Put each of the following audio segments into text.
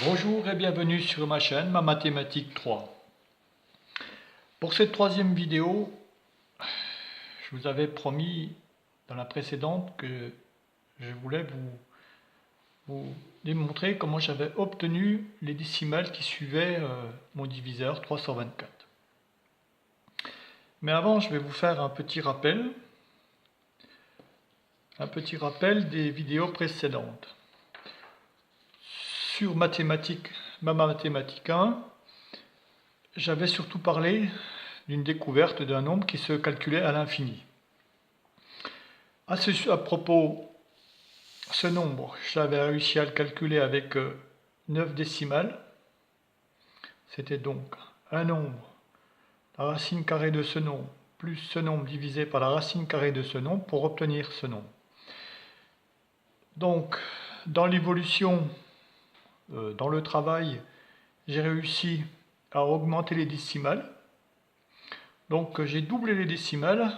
Bonjour et bienvenue sur ma chaîne, ma mathématique 3. Pour cette troisième vidéo, je vous avais promis dans la précédente que je voulais vous démontrer comment j'avais obtenu les décimales qui suivaient mon diviseur 324. Mais avant, je vais vous faire un petit rappel des vidéos précédentes. Sur ma mathématique 1, j'avais surtout parlé d'une découverte d'un nombre qui se calculait à l'infini. À propos, ce nombre, j'avais réussi à le calculer avec 9 décimales. C'était donc un nombre, la racine carrée de ce nombre, plus ce nombre divisé par la racine carrée de ce nombre pour obtenir ce nombre. Donc, dans l'évolution, dans le travail, j'ai réussi à augmenter les décimales. Donc, j'ai doublé les décimales.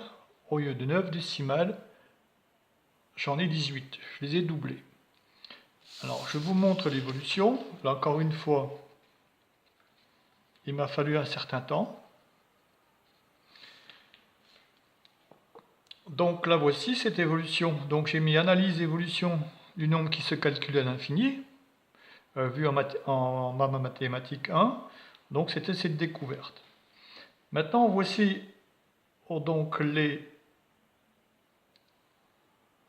Au lieu de 9 décimales, j'en ai 18. Je les ai doublées. Alors, je vous montre l'évolution. Là, encore une fois, il m'a fallu un certain temps. Donc, là, voici cette évolution. Donc, j'ai mis analyse évolution du nombre qui se calcule à l'infini, vu en mathématique 1. Donc, c'était cette découverte. Maintenant, voici donc les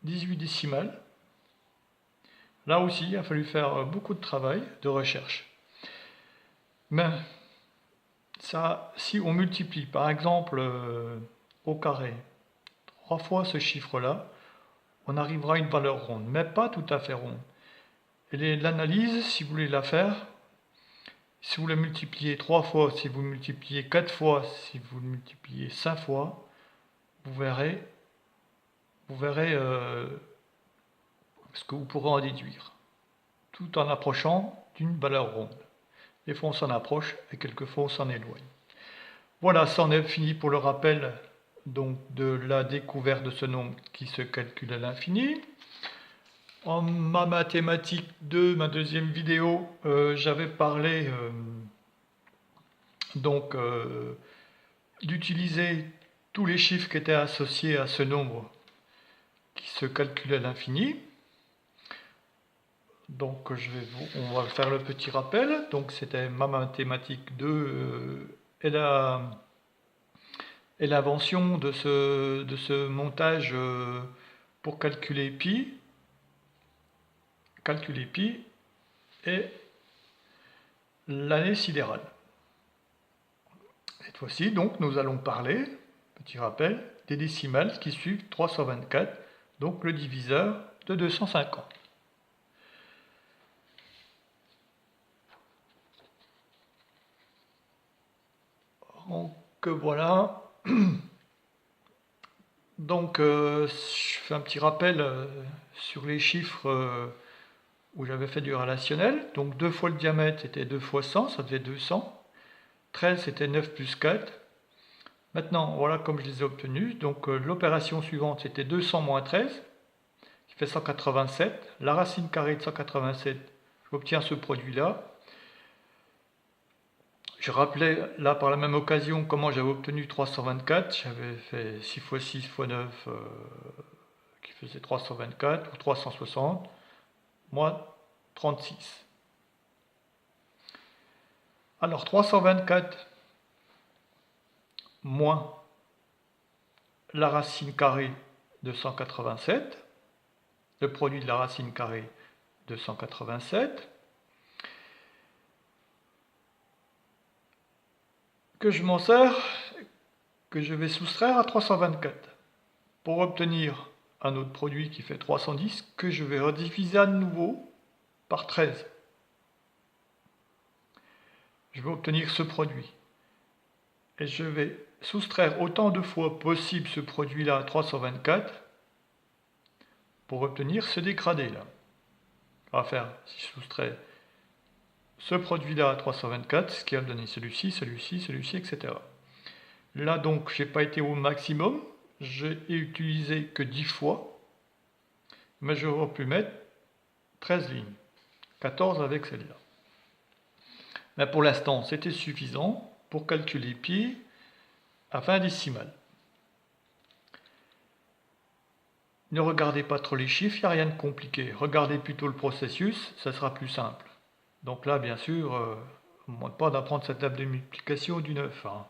18 décimales. Là aussi, il a fallu faire beaucoup de travail, de recherche. Mais ça, si on multiplie, par exemple, au carré, 3 fois ce chiffre-là, on arrivera à une valeur ronde, mais pas tout à fait ronde. Et l'analyse, si vous voulez la faire, si vous la multipliez 3 fois, si vous multipliez 4 fois, si vous le multipliez 5 fois, vous verrez ce que vous pourrez en déduire, tout en approchant d'une valeur ronde. Des fois on s'en approche et quelquefois on s'en éloigne. Voilà, c'en est fini pour le rappel donc de la découverte de ce nombre qui se calcule à l'infini. En ma mathématique 2, ma deuxième vidéo, j'avais parlé d'utiliser tous les chiffres qui étaient associés à ce nombre qui se calcule à l'infini. Donc on va faire le petit rappel. Donc c'était ma mathématique 2 et l'invention de ce montage pour calculer pi et l'année sidérale. Cette fois-ci, donc, nous allons parler, petit rappel, des décimales qui suivent 324, donc le diviseur de 250. Donc voilà. Donc je fais un petit rappel sur les chiffres où j'avais fait du relationnel. Donc 2 fois le diamètre c'était 2 fois 100, ça faisait 200. 13 c'était 9 plus 4. Maintenant, voilà comme je les ai obtenus. Donc l'opération suivante c'était 200 moins 13, qui fait 187. La racine carrée de 187, j'obtiens ce produit-là. Je rappelais là par la même occasion comment j'avais obtenu 324. J'avais fait 6 x 6 x 9 qui faisait 324 ou 360, moins 36. Alors 324 moins la racine carrée de 187, le produit de la racine carrée de 187, que je m'en sers, que je vais soustraire à 324 pour obtenir un autre produit qui fait 310 que je vais rediviser à nouveau par 13. Je vais obtenir ce produit. Et je vais soustraire autant de fois possible ce produit-là à 324 pour obtenir ce dégradé-là. On va faire, si je soustrais ce produit-là à 324, ce qui va me donner celui-ci, celui-ci, celui-ci, etc. Là donc, je n'ai pas été au maximum, j'ai utilisé que 10 fois, mais j'aurais pu mettre 13 lignes, 14 avec celle-là. Mais pour l'instant, c'était suffisant pour calculer pi à 20 décimales. Ne regardez pas trop les chiffres, il n'y a rien de compliqué. Regardez plutôt le processus, ça sera plus simple. Donc là, bien sûr, on ne demande pas d'apprendre cette table de multiplication du 9. Hein.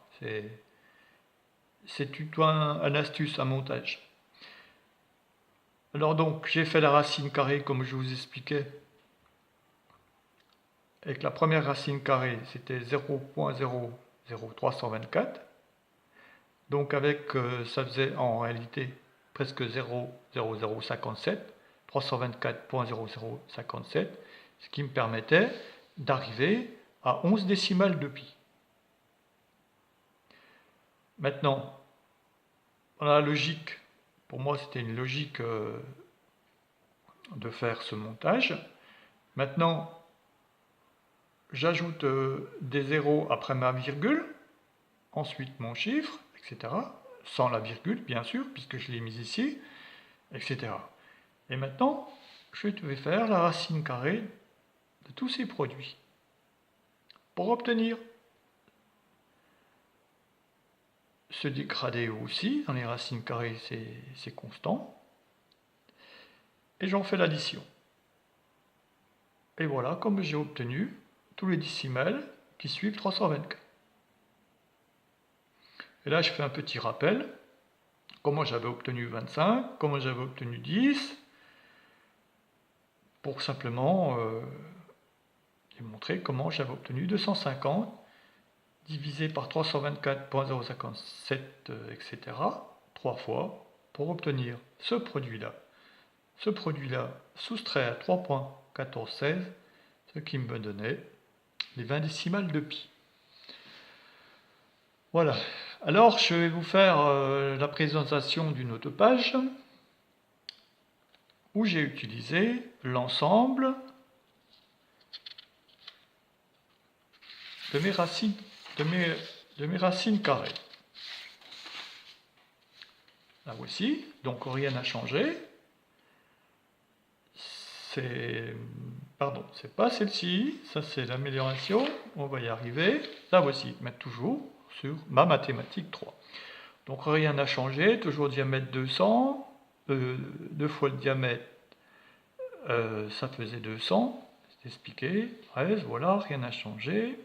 C'est plutôt un astuce, un montage. Alors donc, j'ai fait la racine carrée comme je vous expliquais. Avec la première racine carrée, c'était 0,00324. Donc avec, ça faisait en réalité presque 0,0057, 324,0057, ce qui me permettait d'arriver à 11 décimales de pi. Maintenant, dans la logique, pour moi c'était une logique de faire ce montage. Maintenant, j'ajoute des zéros après ma virgule, ensuite mon chiffre, etc. Sans la virgule, bien sûr, puisque je l'ai mise ici, etc. Et maintenant, je vais faire la racine carrée de tous ces produits pour obtenir ce dégradé aussi. Dans les racines carrées, c'est constant. Et j'en fais l'addition. Et voilà comme j'ai obtenu tous les décimales qui suivent 324. Et là, je fais un petit rappel. Comment j'avais obtenu 25, comment j'avais obtenu 10, pour simplement démontrer comment j'avais obtenu 250 divisé par 324.057, etc., 3 fois, pour obtenir ce produit-là. Ce produit-là soustrait à 3.1416, ce qui me donnait les 20 décimales de pi. Voilà. Alors, je vais vous faire la présentation d'une autre page où j'ai utilisé l'ensemble de mes racines, de mes racines carrées. Là voici, donc rien n'a changé. Pardon, c'est pas celle-ci, ça c'est l'amélioration, on va y arriver. La voici, mais toujours sur ma mathématique 3. Donc rien n'a changé, toujours diamètre 200, 2 fois le diamètre, ça faisait 200, c'est expliqué, 13, voilà, rien n'a changé.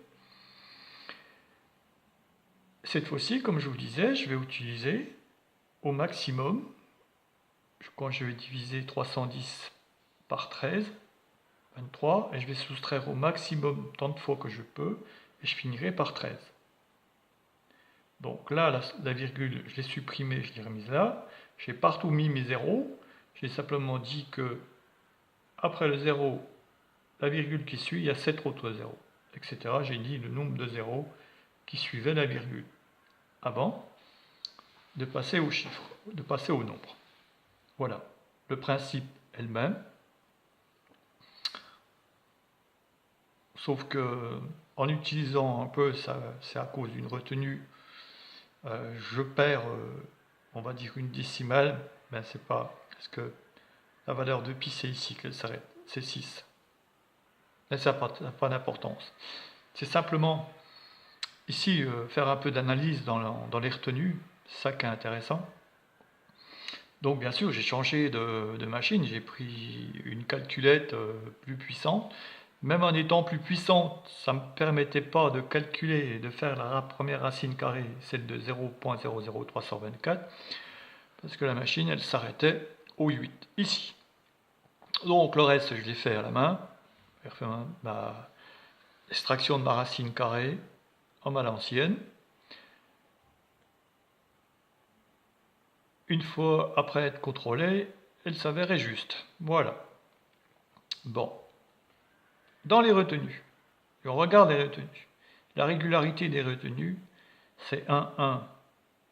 Cette fois-ci, comme je vous disais, je vais utiliser au maximum, quand je vais diviser 310 par 13, 23, et je vais soustraire au maximum tant de fois que je peux, et je finirai par 13. Donc là, la virgule, je l'ai supprimée, je l'ai remise là. J'ai partout mis mes zéros. J'ai simplement dit que après le zéro, la virgule qui suit, il y a 7 autres zéros, etc. J'ai dit le nombre de zéros qui suivait la virgule avant de passer au chiffre, de passer au nombre. Voilà, le principe est le même. Sauf que en utilisant un peu, c'est à cause d'une retenue, je perds, on va dire, une décimale, mais c'est pas, parce que la valeur de pi c'est ici qu'elle s'arrête, c'est 6. Mais ça n'a pas d'importance. C'est simplement, ici, faire un peu d'analyse dans les retenues, c'est ça qui est intéressant. Donc bien sûr, j'ai changé de machine, j'ai pris une calculette plus puissante. Même en étant plus puissante, ça ne me permettait pas de calculer, de faire la première racine carrée, celle de 0.00324, parce que la machine, elle s'arrêtait au 8, ici. Donc le reste, je l'ai fait à la main. J'ai refait ma extraction de ma racine carrée en à l'ancienne. Une fois après être contrôlée, elle s'avérait juste. Voilà. Bon. Dans les retenues, et on regarde les retenues. La régularité des retenues, c'est 1, 1,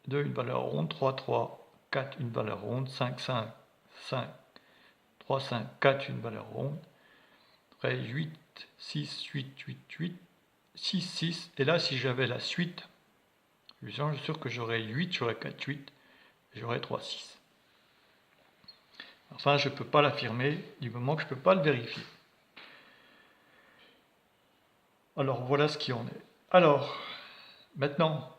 2, une valeur ronde, 3, 3, 4, une valeur ronde, 5, 5, 5, 3, 5, 4, une valeur ronde, après 8, 6, 8, 8, 8, 6, 6, et là si j'avais la suite, je suis sûr que j'aurais 8, j'aurais 4, 8, et j'aurais 3, 6. Enfin, je ne peux pas l'affirmer du moment que je ne peux pas le vérifier. Alors voilà ce qui en est. Alors, maintenant,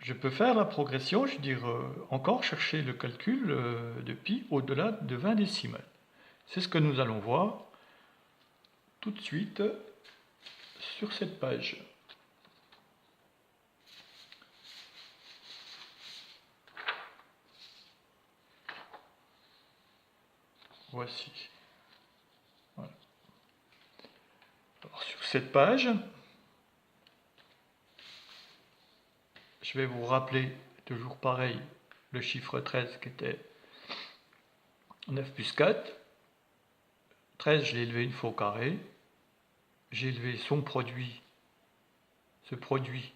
je peux faire la progression, je veux dire, encore chercher le calcul de pi au-delà de 20 décimales. C'est ce que nous allons voir tout de suite sur cette page. Voici. Voilà. Alors, sur cette page, je vais vous rappeler, toujours pareil, le chiffre 13 qui était 9 plus 4. 13, je l'ai élevé une fois au carré. J'ai élevé son produit, ce produit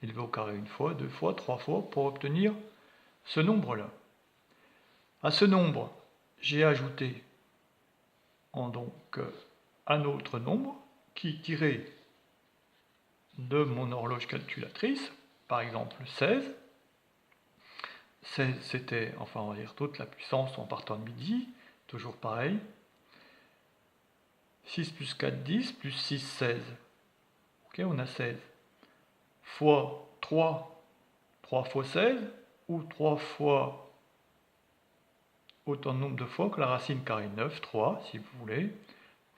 élevé au carré une fois, deux fois, trois fois, pour obtenir ce nombre-là. À ce nombre, j'ai ajouté donc un autre nombre qui, tiré de mon horloge calculatrice, par exemple 16. 16, c'était, enfin on va dire toute la puissance en partant de midi, toujours pareil. 6 plus 4, 10, plus 6, 16. Ok, on a 16. Fois 3, 3 fois 16, ou 3 fois autant de nombre de fois que la racine carrée de 9, 3 si vous voulez,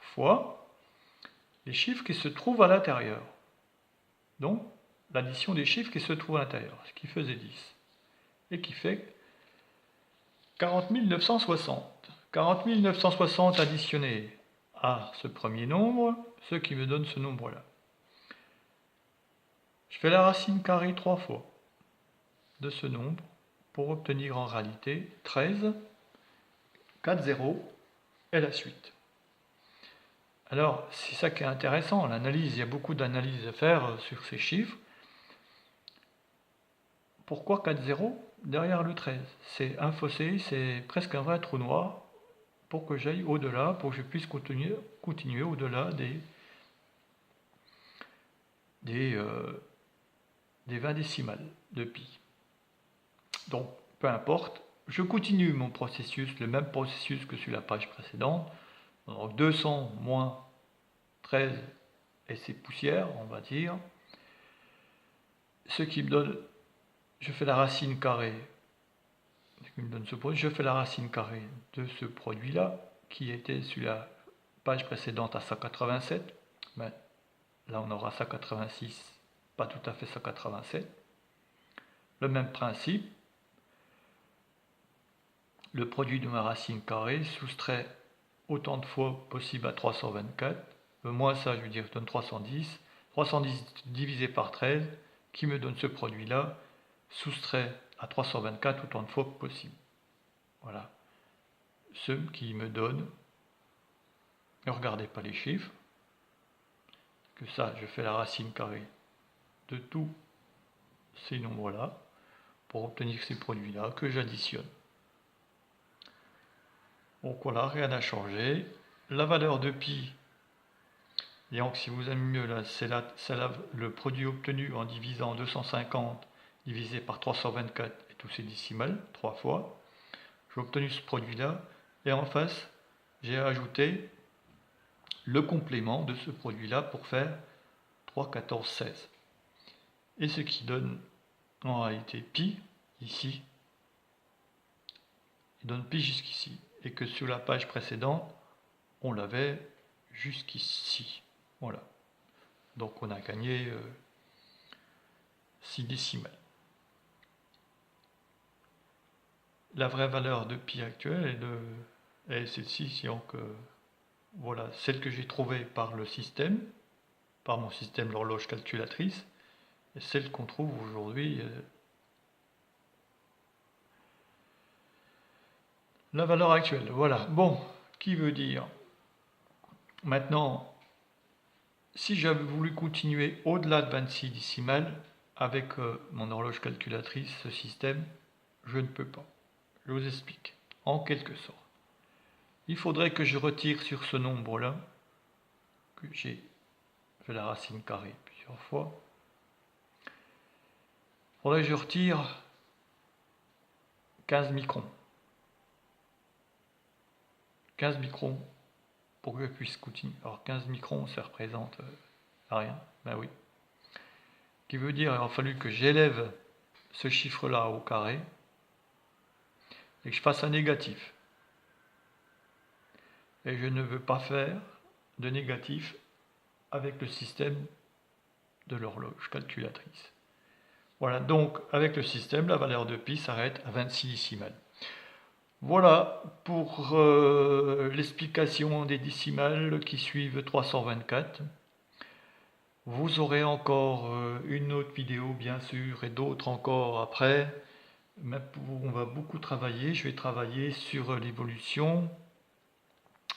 fois les chiffres qui se trouvent à l'intérieur. Donc, l'addition des chiffres qui se trouvent à l'intérieur, ce qui faisait 10. Et qui fait 40 960. 40 960 additionné à ce premier nombre, ce qui me donne ce nombre-là. Je fais la racine carrée 3 fois de ce nombre pour obtenir en réalité 13, 4 zéros et la suite. Alors, c'est ça qui est intéressant, l'analyse, il y a beaucoup d'analyses à faire sur ces chiffres. Pourquoi 4 zéros derrière le 13? C'est un fossé, c'est presque un vrai trou noir pour que j'aille au-delà, pour que je puisse continuer au-delà des 20 décimales de pi. Donc, peu importe, je continue mon processus, le même processus que sur la page précédente. Donc 200 moins 13 et ses poussières, on va dire. Ce qui me donne, je fais la racine carrée, qui me donne ce produit, je fais la racine carrée de ce produit-là, qui était sur la page précédente à 187. Mais là, on aura 186, pas tout à fait 187. Le même principe, le produit de ma racine carrée soustrait autant de fois possible à 324. Moins ça, je veux dire, je donne 310. 310 divisé par 13, qui me donne ce produit-là, soustrait à 324 autant de fois que possible. Voilà. Ce qui me donne, ne regardez pas les chiffres, que ça, je fais la racine carrée de tous ces nombres-là, pour obtenir ces produits-là, que j'additionne. Donc voilà, rien n'a changé. La valeur de pi, et donc si vous aimez mieux, là, c'est le produit obtenu en divisant 250 divisé par 324 et tous ces décimales, 3 fois. J'ai obtenu ce produit-là, et en face, j'ai ajouté le complément de ce produit-là pour faire 3, 14, 16. Et ce qui donne en réalité pi, ici, il donne pi jusqu'ici. Et que sur la page précédente, on l'avait jusqu'ici. Voilà. Donc on a gagné 6 décimales. La vraie valeur de pi actuelle est celle-ci, donc voilà, celle que j'ai trouvée par le système, par mon système l'horloge calculatrice, et celle qu'on trouve aujourd'hui. La valeur actuelle, voilà. Bon, qui veut dire maintenant, si j'avais voulu continuer au-delà de 26 décimales avec mon horloge calculatrice, ce système, je ne peux pas. Je vous explique, en quelque sorte. Il faudrait que je retire sur ce nombre-là, que j'ai fait la racine carrée plusieurs fois. Il faudrait que je retire 15 microns. 15 microns pour que je puisse continuer. Alors 15 microns, ça représente Rien. Ben oui. Qui veut dire qu'il a fallu que j'élève ce chiffre-là au carré et que je fasse un négatif. Et je ne veux pas faire de négatif avec le système de l'horloge calculatrice. Voilà, donc avec le système, la valeur de pi s'arrête à 26 décimales. Voilà pour l'explication des décimales qui suivent 324. Vous aurez encore une autre vidéo bien sûr et d'autres encore après. On va beaucoup travailler, je vais travailler sur l'évolution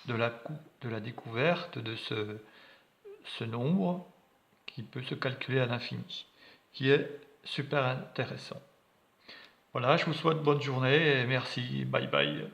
de la découverte de ce nombre qui peut se calculer à l'infini, qui est super intéressant. Voilà, je vous souhaite bonne journée et merci, bye bye.